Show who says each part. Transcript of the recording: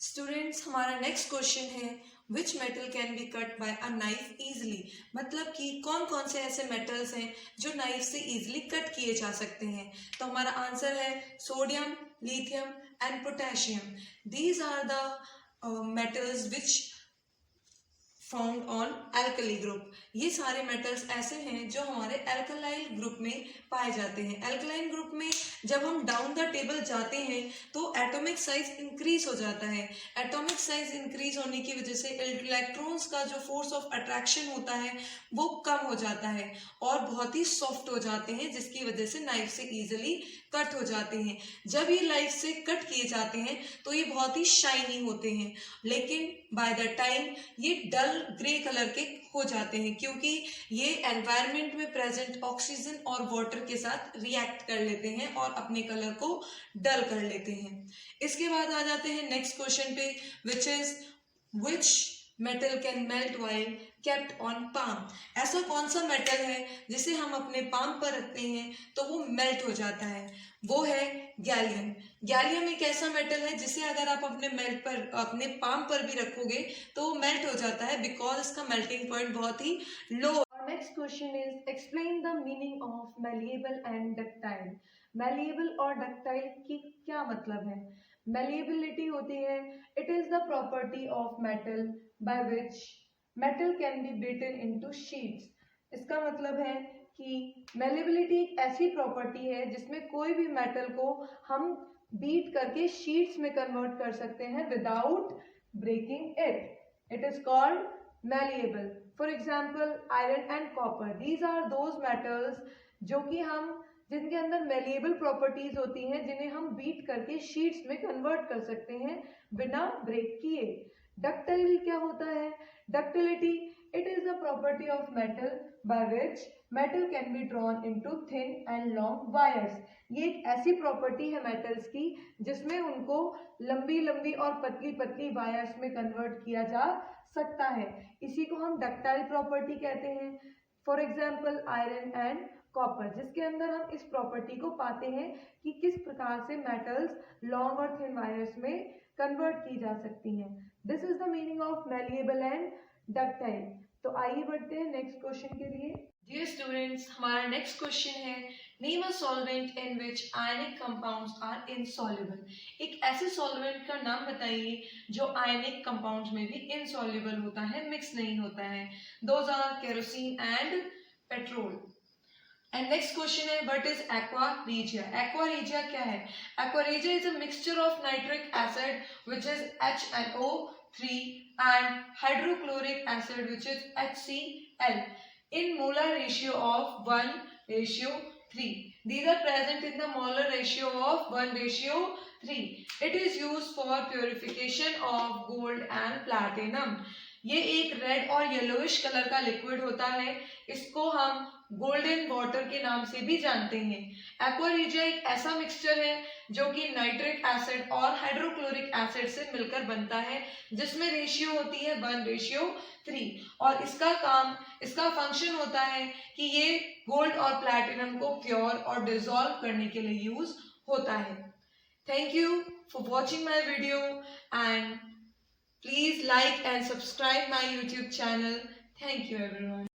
Speaker 1: Students, हमारा next question है विच metal can B cut by a knife easily. मतलब कि कौन कौन से ऐसे मेटल्स हैं जो नाइफ से इजीली कट किए जा सकते हैं। तो हमारा आंसर है sodium, lithium and potassium. These are the metals which found on alkali group. ये सारे मेटल्स ऐसे हैं जो हमारे एल्कलाइल ग्रुप में पाए जाते हैं। एल्कलाइन ग्रुप में जब हम डाउन द टेबल जाते हैं तो एटॉमिक साइज इंक्रीज हो जाता है। एटॉमिक साइज इंक्रीज होने की वजह से इलेक्ट्रॉन्स का जो फोर्स ऑफ अट्रैक्शन होता है वो कम हो जाता है और बहुत ही सॉफ्ट हो जाते हैं, जिसकी वजह से नाइफ से इजीली कट हो जाते हैं। जब ये नाइफ से कट किए जाते हैं तो ये बहुत ही शाइनी होते हैं, लेकिन बाय द टाइम ये डल ग्रे कलर के हो जाते हैं क्योंकि ये एनवायरनमेंट में प्रेजेंट ऑक्सीजन और वाटर के साथ रिएक्ट कर लेते हैं और अपने कलर को डल कर लेते हैं। इसके बाद आ जाते हैं नेक्स्ट क्वेश्चन पे, which is which metal can melt while kept on palm. ऐसा कौन सा मेटल है जिसे हम अपने पाम पर रखते हैं तो वो मेल्ट हो जाता है। वो है गैलियम। गैलियम एक ऐसा मेटल है जिसे अगर आप अपने पाम पर भी रखोगे तो वो मेल्ट हो जाता है बिकॉज इसका मेल्टिंग पॉइंट बहुत ही low. Next question is explain the meaning of malleable and ductile. Malleable और डक्टाइल की क्या मतलब है। मैलिएबिलिटी होती है it is the property of metal by which metal can be beaten into sheets. इसका मतलब है कि मैलिएबिलिटी एक ऐसी प्रॉपर्टी है जिसमें कोई भी मेटल को हम बीट करके शीट्स में कन्वर्ट कर सकते हैं without breaking it. It is called malleable. For example iron and copper, these are those metals जो कि हम जिनके अंदर मैलिएबल प्रॉपर्टीज होती हैं, जिन्हें हम बीट करके शीट्स में कन्वर्ट कर सकते हैं बिना ब्रेक किए। डक्टाइल क्या होता है। Ductility it is the property of metal by which metal can be drawn into thin and long wires. ये एक ऐसी प्रॉपर्टी है मेटल्स की जिसमें उनको लंबी लंबी और पतली पतली वायर्स में कन्वर्ट किया जा सकता है। इसी को हम डक्टाइल प्रॉपर्टी कहते हैं। For example iron and copper, जिसके अंदर हम इस प्रॉपर्टी को पाते हैं कि किस प्रकार से मेटल्स लॉन्ग और थिन वायर्स में कन्वर्ट की जा सकती हैं। This is the meaning of malleable and ductile. तो आइए बढ़ते हैं नेक्स्ट क्वेश्चन के लिए। डियर स्टूडेंट्स, हमारा नेक्स्ट क्वेश्चन है name a solvent in which ionic compounds are insoluble. एक ऐसे सॉल्वेंट का नाम बताइए जो आयनिक कंपाउंड्स में भी इनसॉल्युबल होता है, मिक्स नहीं होता है। Those are kerosene and petrol. And next question है what is aqua regia. Aqua regia क्या है। Aqua regia is a mixture of nitric acid which is HNO3 and hydrochloric acid which is HCl in molar ratio of 1:3. These are present in the molar ratio of 1:3. It is used for purification of gold and platinum. ये एक red और yellowish colour का liquid होता है। इसको हम golden water के नाम से भी जानते हैं। एक्वा रेजिया एक ऐसा मिक्सचर है जो कि नाइट्रिक एसिड और हाइड्रोक्लोरिक एसिड से मिलकर बनता है, जिसमें रेशियो होती है 1:3 और इसका फंक्शन होता है कि ये गोल्ड और प्लैटिनम को प्योर और डिसॉल्व करने के लिए यूज होता है। Thank you for watching my video and please like and subscribe my YouTube channel. Thank you everyone.